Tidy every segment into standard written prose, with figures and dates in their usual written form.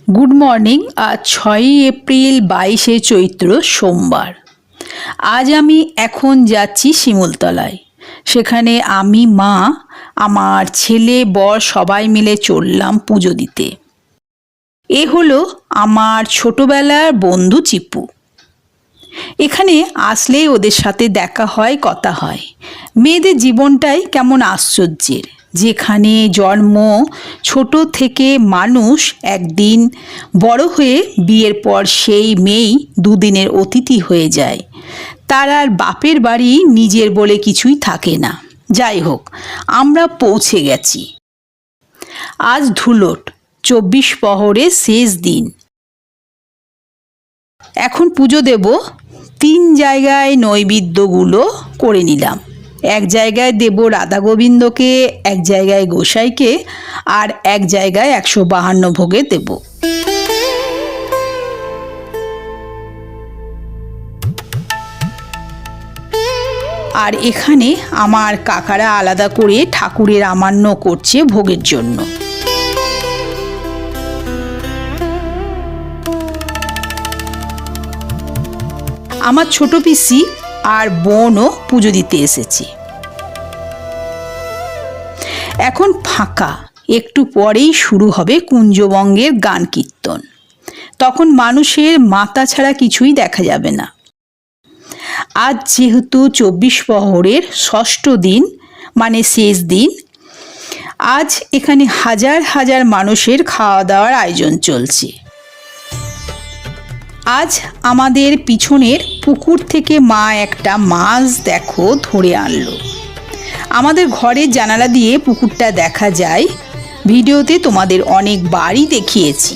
Good morning. আজ 6ই April 22শে চৈত্র সোমবার। আজ আমি এখন যাচ্ছি শিমুলতলায়। সেখানে আমি, মা, আমার ছেলে, বর সবাই মিলে চললাম পুজো দিতে। এ হলো আমার ছোটবেলার বন্ধু চিপু। এখানে আসলেই ওদের সাথে দেখা হয়, কথা হয়। মেয়েদের জীবনটাই কেমন আশ্চর্যের, যেখানে জন্ম ছোট থেকে মানুষ একদিন বড় হয়ে বিয়ের পর সেই মেয়েই দুদিনের অতিথি হয়ে যায়। তার আর বাপের বাড়ি নিজের বলে কিছুই থাকে না। যাই হোক, আমরা পৌঁছে গেছি। আজ ধুলোট 24 প্রহরের শেষ দিন। এখন পুজো দেব। 3 জায়গায় নৈবেদ্যগুলো করে নিলাম। এক জায়গায় দেব রাধা গোবিন্দকে, এক জায়গায় গোসাইকে, আর এক জায়গায় 152 ভোগে দেব। আর এখানে আমার কাকারা আলাদা করে ঠাকুরের আমান্য করছে ভোগের জন্য। আমার ছোট পিসি আর বোনও পুজো দিতে এসেছে। এখন ফাঁকা। একটু পরেই শুরু হবে কুঞ্জবঙ্গের গান কীর্তন। তখন মানুষের মাথা ছাড়া কিছুই দেখা যাবে না। আজ যেহেতু 24 প্রহরের 6ষ্ঠ দিন, মানে শেষ দিন, আজ এখানে হাজার হাজার মানুষের খাওয়া দাওয়ার আয়োজন চলছে। আজ আমাদের পিছনের পুকুর থেকে মা একটা মাছ দেখো ধরে আনলো। আমাদের ঘরের জানালা দিয়ে পুকুরটা দেখা যায়। ভিডিওতে তোমাদের অনেকবারই দেখিয়েছি।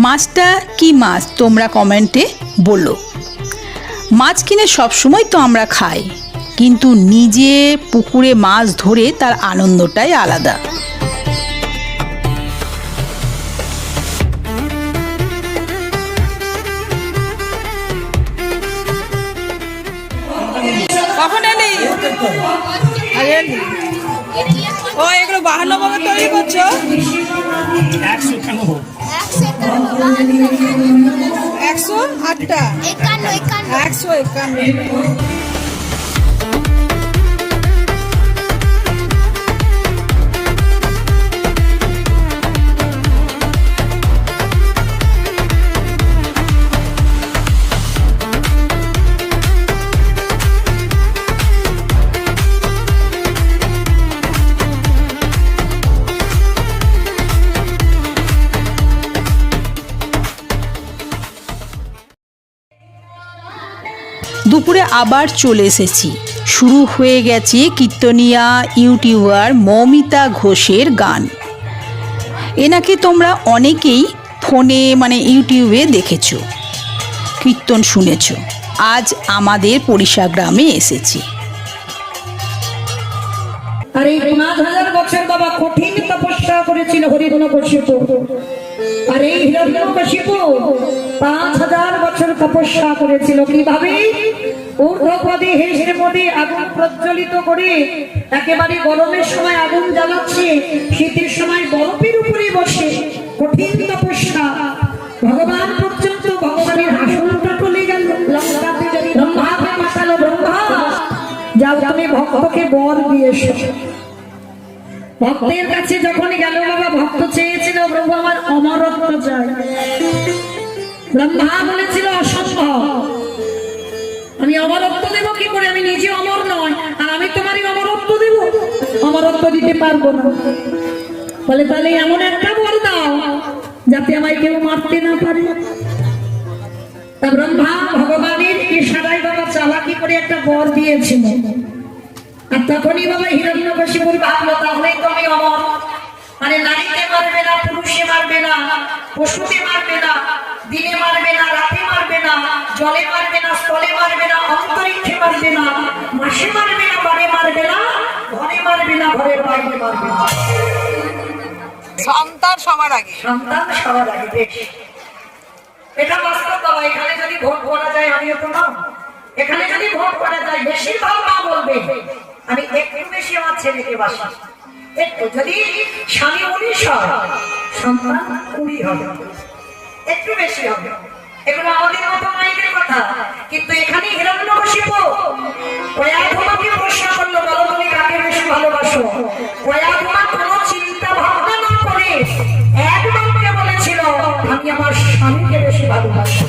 মাছটা কি মাছ তোমরা কমেন্টে বলো। মাছ কিনে সবসময় তো আমরা খাই, কিন্তু নিজে পুকুরে মাছ ধরে তার আনন্দটাই আলাদা। কখন এলি? ও এগুলো 52 ভাবে তৈরি করছো? 108টা 151। দুপুরে আবার চলে এসেছি। শুরু হয়ে গেছে কীর্তনিয়া ইউটিউবার মৌমিতা ঘোষের গান। এনাকে তোমরা অনেকেই ফোনে ইউটিউবে দেখেছ, কীর্তন শুনেছ। আজ আমাদের পরিষা গ্রামে এসেছি। আর এই 5000 বছর বাবা কঠিন তপস্যা করেছিল হিরণ্যকশিপু। আর এই হিরণ্যকশিপু 5000 বছর তপস্যা করেছিল। কিভাবে? ঊর্ধ্বপদে হেসেপদে আগুন প্রজ্বলিত করে একেবারে গরমের সময় আগুন জ্বালাচ্ছে, শীতের সময় বরফের উপরে বসে কঠিন তপস্যা। ভগবান পর্যন্ত ভগবানের আসনটা চলে গেল। লঙ্কাতে যদি ব্রহ্মাকে পাঠালো, ব্রহ্মা যাও তুমি ভক্তকে বর দিয়ে এসো। ভক্তের কাছে যখন গেল বাবা, ভক্ত চেয়েছিল প্রভু আমার অমরত্ব চাই। ব্রহ্মা বলেছিল অসম্ভব, আমি অমরত্ব দেব কি করে? আমি নিজে অমর নয়, আর আমি তোমারই অমরত্ব দেব? অমরত্ব দিতে পারবো না। বলে তাহলে এমন একটা বর দাও যাতে আমায় কেউ মারতে না পারে। তা ব্রহ্মা ভগবানের ইশারায় বাবা চালাকি করে একটা বর দিয়েছিল। আর তখনই বাবা হিরণ্যকশিপু ভাবলো তাহলে তো আমি অমর। মানে নারীতে মারবে না, পুরুষে মারবে না, পশুতে মারবে না, দিনে মারবে না, রাতে মারবে না, জলে মারবে না, স্থলে মারবে না, অন্তরিক্ষে মারবে না, মাসে মারবে না, বারে মারবে না, ঘরে মারবে না, ঘরের বাইরে মারবে না। সন্তান সবার আগে, সন্তান সবার আগে। বেশ, এটা বাস্তব বাবা। এখানে যদি ভোট করা যায়, আমিও তো না। এখানে যদি ভোট করা যায়, বেশিরভাগ মা বলবে আমি একটু বেশি আমার ছেলেকে বাসি। একটু যদি স্বামী 19 হয়, সন্তান 20 হবে, একটু বেশি হবে। এগুলো আমাদের মতো মায়েদের কথা, কিন্তু এখানে হিরণ্যকশিপু কয়াধুমাকে প্রশ্ন করলো, বলো তুমি কাকে বেশি ভালোবাসো? কয়াধুমা কোনো চিন্তা ভাবনা না করে একদমকে বলেছিল, আমি আমার স্বামীকে বেশি ভালোবাসি।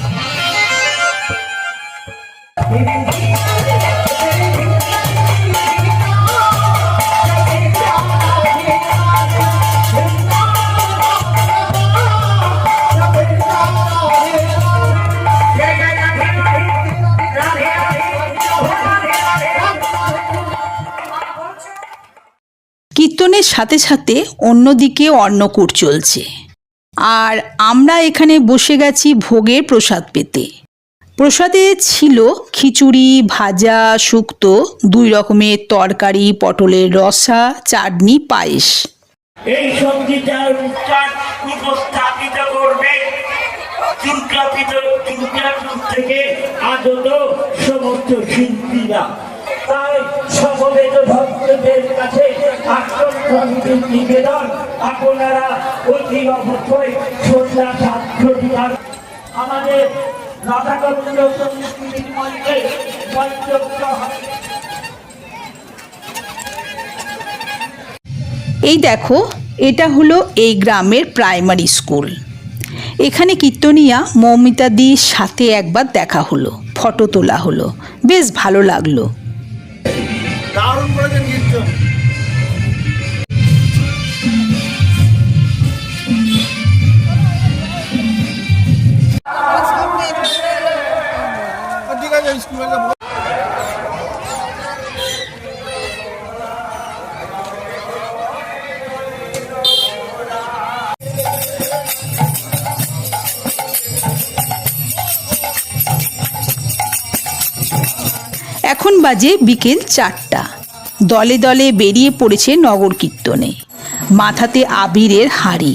কীর্তনের সাথে সাথে অন্যদিকে অন্নকূট চলছে, আর আমরা এখানে বসে গেছি ভোগের প্রসাদ পেতে। প্রসাদে ছিল খিচুড়ি, ভাজা, শুক্তো, 2 রকমের তরকারি, পটলের রসা, চাটনি, পায়েস। এই সঙ্গীতার উচ্চার উপস্থাপিত করবে দুর্গাপুর থেকে আগত সমস্ত শিল্পীরা। তাই সমবেত ভক্তদের কাছে আত্মসংগীত নিবেদন, আপনারা অতি অবশ্যই শ্রদ্ধা সাধ্য দিবার। আমাদের রাধাগোবিন্দ সংস্কৃতির মঞ্চে মঞ্চস্থ হবে। এই দেখো, এটা হলো এই গ্রামের প্রাইমারি স্কুল। এখানে কীর্তনিয়া মৌমিতাদির সাথে একবার দেখা হলো, ফটো তোলা হলো, বেশ ভালো লাগলো। দারুণ করেছেন কীর্তন। ঠিক আছে, স্কুলে এখন বাজে বিকেল 4টা। দলে দলে বেরিয়ে পড়েছে নগর কীর্তনে, মাথাতে আবিরের হাঁড়ি।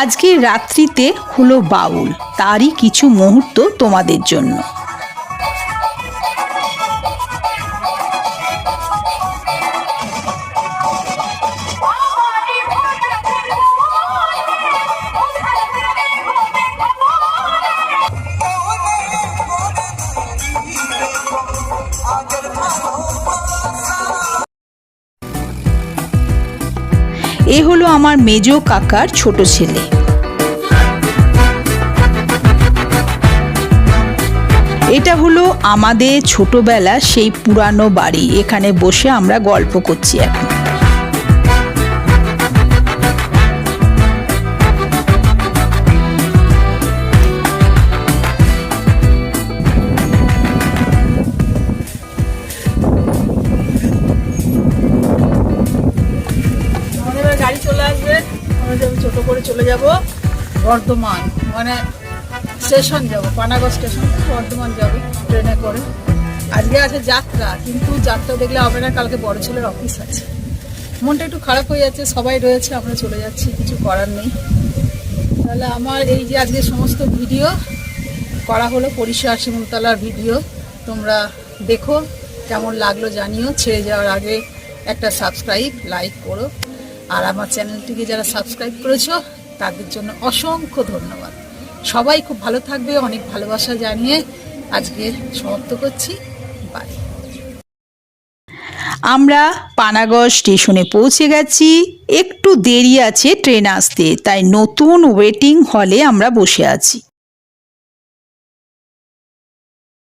আজকের রাত্রিতে হলো বাউল, তারই কিছু মুহূর্ত তোমাদের জন্য। এ হলো আমার মেজো কাকার ছোট ছেলে। এটা হলো আমাদের ছোটবেলা সেই পুরানো বাড়ি, এখানে বসে আমরা গল্প করছি এখন। গাড়ি চলে আসবে, আমরা ছোট করে চলে যাব বর্ধমান, মানে স্টেশন যাব, পানাগড় স্টেশন বর্ধমান যাব ট্রেনে করে। আজকে আছে যাত্রা, কিন্তু যাত্রা দেখলে হবে না, কালকে বড় ছেলের অফিস আছে। মনটা একটু খারাপ হয়ে যাচ্ছে, সবাই রয়েছে, আমরা চলে যাচ্ছি, কিছু করার নেই। তাহলে আমার এই যে আজকে সমস্ত ভিডিও করা হলো, পরিষেবা শিমুলতলার ভিডিও, তোমরা দেখো, কেমন লাগলো জানিও। ছেড়ে যাওয়ার আগে একটা সাবস্ক্রাইব, লাইক করো। আর আমার চ্যানেলটিকে যারা সাবস্ক্রাইব করেছো তাদের জন্য অসংখ্য ধন্যবাদ। সবাই খুব ভালো থাকবে, অনেক ভালোবাসা জানিয়ে আজকে সমাপ্ত করছি। বাই। আমরা পানাগড় স্টেশনে পৌঁছে গেছি, একটু দেরি আছে ট্রেন আসতে, তাই নতুন ওয়েটিং হলে আমরা বসে আছি।